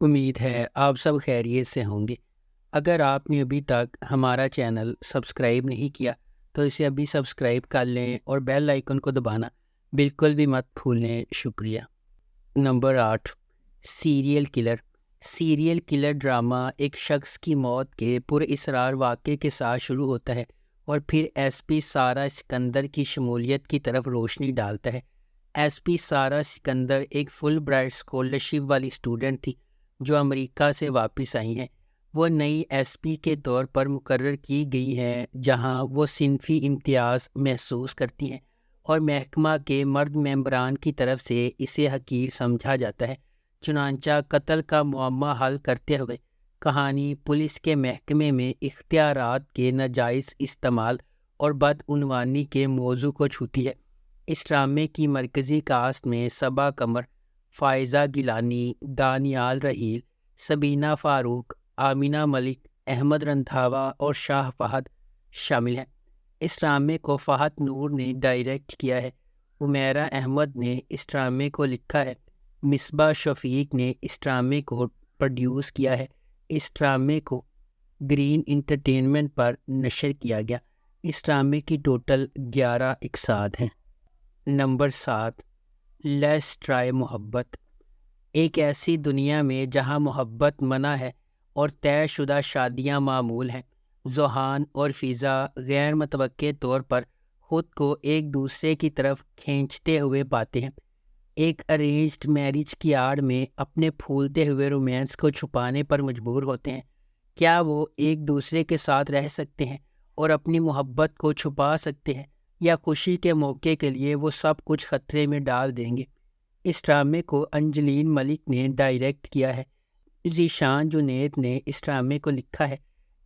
امید ہے آپ سب خیریت سے ہوں گے۔ اگر آپ نے ابھی تک ہمارا چینل سبسکرائب نہیں کیا تو اسے ابھی سبسکرائب کر لیں اور بیل آئیکن کو دبانا بالکل بھی مت بھولیں۔ شکریہ۔ Number 8، serial killer. Serial killer drama ایک شخص کی موت کے پراسرار واقعے کے ساتھ شروع ہوتا ہے اور پھر ایس پی سارہ سکندر کی شمولیت کی طرف روشنی ڈالتا ہے۔ ایس پی سارہ سکندر ایک فل برائٹ اسکالرشپ والی اسٹوڈنٹ تھی جو امریکہ سے واپس آئی ہیں۔ وہ نئی ایس پی کے طور پر مقرر کی گئی ہیں جہاں وہ صنفی امتیاز محسوس کرتی ہیں اور محکمہ کے مرد ممبران کی طرف سے اسے حقیر سمجھا جاتا ہے۔ چنانچہ قتل کا معمہ حل کرتے ہوئے کہانی پولیس کے محکمے میں اختیارات کے ناجائز استعمال اور بدعنوانی کے موضوع کو چھوتی ہے۔ اس ڈرامے کی مرکزی کاسٹ میں صبا قمر، فائزہ گیلانی، دانیال رحیل، سبینہ فاروق، آمینہ ملک، احمد رندھاوا اور شاہ فہد شامل ہیں۔ اس ڈرامے کو فہد نور نے ڈائریکٹ کیا ہے۔ عمیرہ احمد نے اس ڈرامے کو لکھا ہے۔ مصباح شفیق نے اس ڈرامے کو پروڈیوس کیا ہے۔ اس ڈرامے کو گرین انٹرٹینمنٹ پر نشر کیا گیا۔ اس ڈرامے کی ٹوٹل 11 اقساط ہیں۔ نمبر 7، لیٹس ٹرائی محبت۔ ایک ایسی دنیا میں جہاں محبت منع ہے اور طے شدہ شادیاں معمول ہیں، ذوحان اور فضا غیر متوقع طور پر خود کو ایک دوسرے کی طرف کھینچتے ہوئے پاتے ہیں۔ ایک ارینجڈ میرج کی آڑ میں اپنے پھولتے ہوئے رومانس کو چھپانے پر مجبور ہوتے ہیں۔ کیا وہ ایک دوسرے کے ساتھ رہ سکتے ہیں اور اپنی محبت کو چھپا سکتے ہیں، یا خوشی کے موقع کے لیے وہ سب کچھ خطرے میں ڈال دیں گے؟ اس ڈرامے کو انجلین ملک نے ڈائریکٹ کیا ہے۔ ذیشان جنید نے اس ڈرامے کو لکھا ہے۔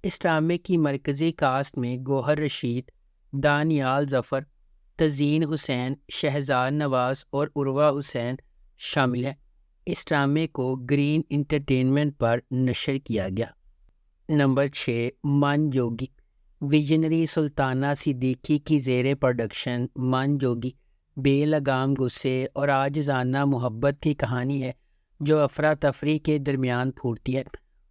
اس ڈرامے کی مرکزی کاسٹ میں گوہر رشید، دانیال ظفر، تزین حسین، شہزاد نواز اور عروہ حسین شامل ہیں۔ اس ڈرامے کو گرین انٹرٹینمنٹ پر نشر کیا گیا۔ نمبر 6، من جوگی۔ ویژنری سلطانہ صدیقی کی زیر پروڈکشن من جوگی بے لگام غصے اور عاجزانہ محبت کی کہانی ہے جو افراتفری کے درمیان پھوٹتی ہے۔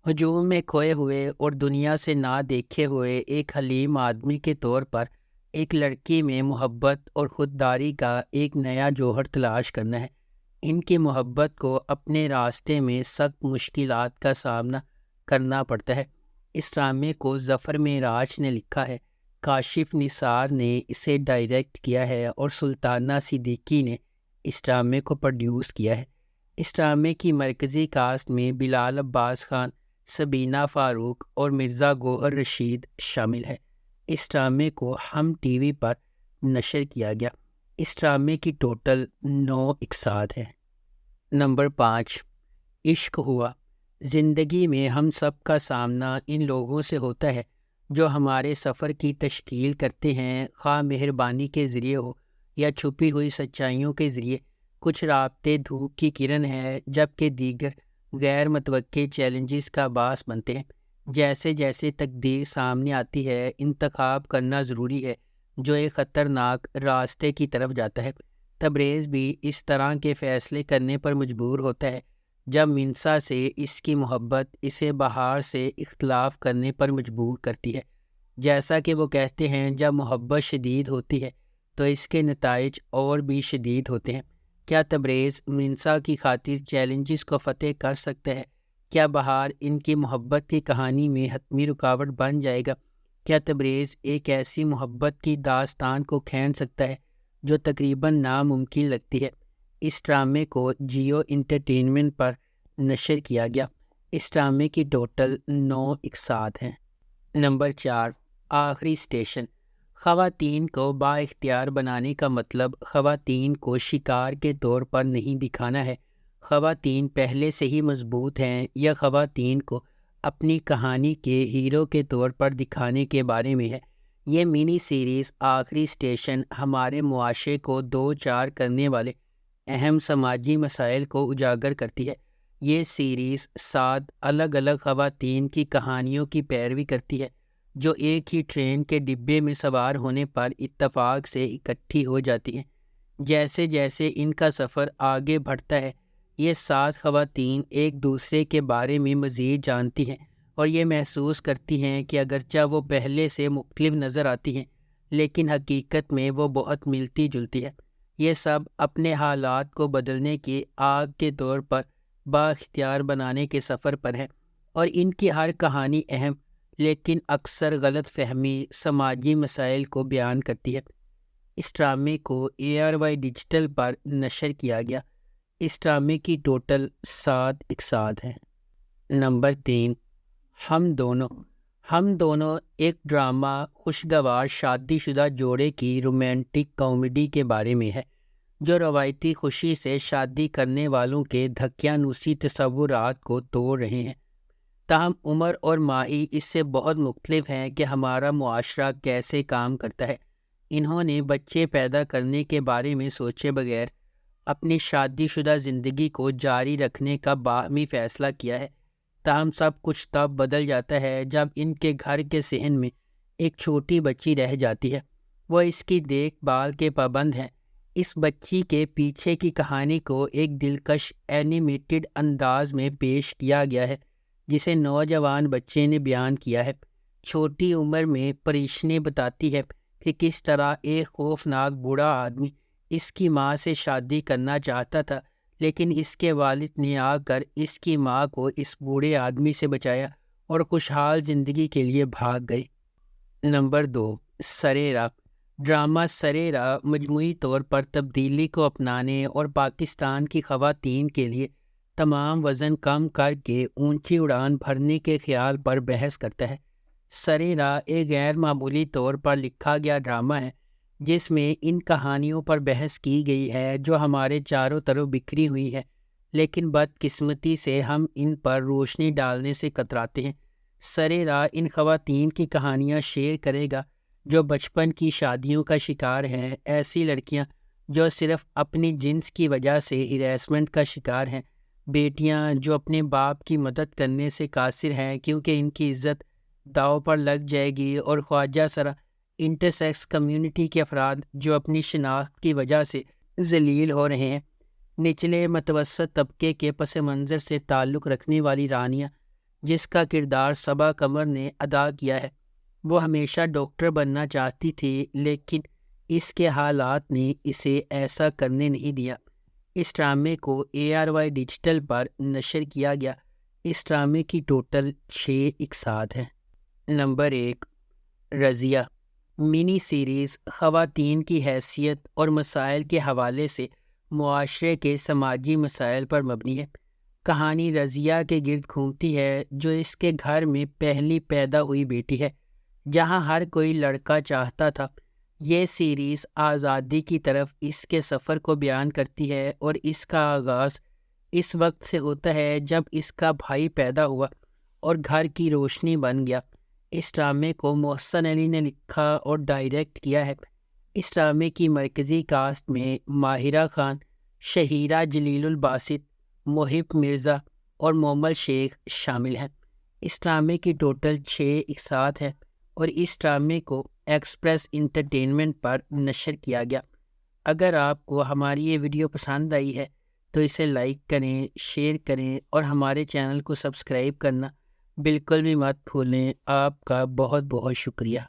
ہجوم میں کھوئے ہوئے اور دنیا سے نہ دیکھے ہوئے ایک حلیم آدمی کے طور پر ایک لڑکی میں محبت اور خودداری کا ایک نیا جوہر تلاش کرنا ہے۔ ان کی محبت کو اپنے راستے میں سخت مشکلات کا سامنا کرنا پڑتا ہے۔ اس ڈرامے کو ظفر معراج نے لکھا ہے، کاشف نثار نے اسے ڈائریکٹ کیا ہے اور سلطانہ صدیقی نے اس ڈرامے کو پروڈیوس کیا ہے۔ اس ڈرامے کی مرکزی کاسٹ میں بلال عباس خان، سبینہ فاروق اور مرزا گوہر رشید شامل ہے۔ اس ڈرامے کو ہم ٹی وی پر نشر کیا گیا۔ اس ڈرامے کی ٹوٹل 9 اقساط ہیں۔ نمبر 5، عشق ہوا۔ زندگی میں ہم سب کا سامنا ان لوگوں سے ہوتا ہے جو ہمارے سفر کی تشکیل کرتے ہیں، خواہ مہربانی کے ذریعے ہو یا چھپی ہوئی سچائیوں کے ذریعے۔ کچھ رابطے دھوپ کی کرن ہے جبکہ دیگر غیر متوقع چیلنجز کا باعث بنتے ہیں۔ جیسے جیسے تقدیر سامنے آتی ہے، انتخاب کرنا ضروری ہے جو ایک خطرناک راستے کی طرف جاتا ہے۔ تبریز بھی اس طرح کے فیصلے کرنے پر مجبور ہوتا ہے جب منسا سے اس کی محبت اسے بہار سے اختلاف کرنے پر مجبور کرتی ہے۔ جیسا کہ وہ کہتے ہیں، جب محبت شدید ہوتی ہے تو اس کے نتائج اور بھی شدید ہوتے ہیں۔ کیا تبریز منسا کی خاطر چیلنجز کو فتح کر سکتا ہے؟ کیا بہار ان کی محبت کی کہانی میں حتمی رکاوٹ بن جائے گا؟ کیا تبریز ایک ایسی محبت کی داستان کو کھینچ سکتا ہے جو تقریباً ناممکن لگتی ہے؟ اس ڈرامے کو جیو انٹرٹینمنٹ پر نشر کیا گیا۔ اس ڈرامے کی ٹوٹل 9 اقساط ہیں۔ نمبر 4، آخری اسٹیشن۔ خواتین کو با اختیار بنانے کا مطلب خواتین کو شکار کے طور پر نہیں دکھانا ہے۔ خواتین پہلے سے ہی مضبوط ہیں یا خواتین کو اپنی کہانی کے ہیرو کے طور پر دکھانے کے بارے میں ہے۔ یہ منی سیریز آخری اسٹیشن ہمارے معاشرے کو دو چار کرنے والے اہم سماجی مسائل کو اجاگر کرتی ہے۔ یہ سیریز 7 الگ الگ خواتین کی کہانیوں کی پیروی کرتی ہے جو ایک ہی ٹرین کے ڈبے میں سوار ہونے پر اتفاق سے اکٹھی ہو جاتی ہیں۔ جیسے جیسے ان کا سفر آگے بڑھتا ہے، یہ 7 خواتین ایک دوسرے کے بارے میں مزید جانتی ہیں اور یہ محسوس کرتی ہیں کہ اگرچہ وہ پہلے سے مختلف نظر آتی ہیں لیکن حقیقت میں وہ بہت ملتی جلتی ہے۔ یہ سب اپنے حالات کو بدلنے کی آگ کے طور پر بااختیار بنانے کے سفر پر ہیں، اور ان کی ہر کہانی اہم لیکن اکثر غلط فہمی سماجی مسائل کو بیان کرتی ہے۔ اس ڈرامے کو ARY ڈیجیٹل پر نشر کیا گیا۔ اس ڈرامے کی ٹوٹل 7 اقساط ہیں۔ نمبر 3، ہم دونوں ایک ڈرامہ خوشگوار شادی شدہ جوڑے کی رومانٹک کامیڈی کے بارے میں ہے جو روایتی خوشی سے شادی کرنے والوں کے دھکیانوسی تصورات کو توڑ رہے ہیں۔ تاہم عمر اور ماہی اس سے بہت مختلف ہیں کہ ہمارا معاشرہ کیسے کام کرتا ہے۔ انہوں نے بچے پیدا کرنے کے بارے میں سوچے بغیر اپنی شادی شدہ زندگی کو جاری رکھنے کا باہمی فیصلہ کیا ہے۔ تاہم سب کچھ تب بدل جاتا ہے جب ان کے گھر کے صحن میں ایک چھوٹی بچی رہ جاتی ہے۔ وہ اس کی دیکھ بھال کے پابند ہیں۔ اس بچی کے پیچھے کی کہانی کو ایک دلکش اینیمیٹڈ انداز میں پیش کیا گیا ہے جسے نوجوان بچے نے بیان کیا ہے۔ چھوٹی عمر میں پریشنی بتاتی ہے کہ کس طرح ایک خوفناک بوڑھا آدمی اس کی ماں سے شادی کرنا چاہتا تھا، لیکن اس کے والد نے آ کر اس کی ماں کو اس بوڑھے آدمی سے بچایا اور خوشحال زندگی کے لیے بھاگ گئے۔ نمبر 2، سرے راہ۔ ڈرامہ سرے راہ مجموعی طور پر تبدیلی کو اپنانے اور پاکستان کی خواتین کے لیے تمام وزن کم کر کے اونچی اڑان بھرنے کے خیال پر بحث کرتا ہے۔ سرے راہ ایک غیر معمولی طور پر لکھا گیا ڈرامہ ہے جس میں ان کہانیوں پر بحث کی گئی ہے جو ہمارے چاروں طرف بکھری ہوئی ہے، لیکن بدقسمتی سے ہم ان پر روشنی ڈالنے سے کتراتے ہیں۔ سرے راہ ان خواتین کی کہانیاں شیئر کرے گا جو بچپن کی شادیوں کا شکار ہیں، ایسی لڑکیاں جو صرف اپنی جنس کی وجہ سے ہراسمنٹ کا شکار ہیں، بیٹیاں جو اپنے باپ کی مدد کرنے سے قاصر ہیں کیونکہ ان کی عزت داؤ پر لگ جائے گی، اور خواجہ سرا انٹرسیکس کمیونٹی کے افراد جو اپنی شناخت کی وجہ سے ذلیل ہو رہے ہیں۔ نچلے متوسط طبقے کے پس منظر سے تعلق رکھنے والی رانیہ جس کا کردار صبا قمر نے ادا کیا ہے، وہ ہمیشہ ڈاکٹر بننا چاہتی تھی لیکن اس کے حالات نے اسے ایسا کرنے نہیں دیا۔ اس ڈرامے کو ARY ڈیجیٹل پر نشر کیا گیا۔ اس ڈرامے کی ٹوٹل 6 اقساط ہیں۔ نمبر 1، رضیہ۔ منی سیریز خواتین کی حیثیت اور مسائل کے حوالے سے معاشرے کے سماجی مسائل پر مبنی ہے۔ کہانی رضیہ کے گرد گھومتی ہے جو اس کے گھر میں پہلی پیدا ہوئی بیٹی ہے جہاں ہر کوئی لڑکا چاہتا تھا۔ یہ سیریز آزادی کی طرف اس کے سفر کو بیان کرتی ہے اور اس کا آغاز اس وقت سے ہوتا ہے جب اس کا بھائی پیدا ہوا اور گھر کی روشنی بن گیا۔ اس ڈرامے کو محسن علی نے لکھا اور ڈائریکٹ کیا ہے۔ اس ڈرامے کی مرکزی کاسٹ میں ماہرہ خان، شہیرہ جلیل الباسط، محب مرزا اور مومل شیخ شامل ہیں۔ اس ڈرامے کی ٹوٹل 6 اقساط ہیں اور اس ڈرامے کو ایکسپریس انٹرٹینمنٹ پر نشر کیا گیا۔ اگر آپ کو ہماری یہ ویڈیو پسند آئی ہے تو اسے لائک کریں، شیئر کریں اور ہمارے چینل کو سبسکرائب کرنا بالکل بھی مت بھولیں۔ آپ کا بہت بہت شکریہ۔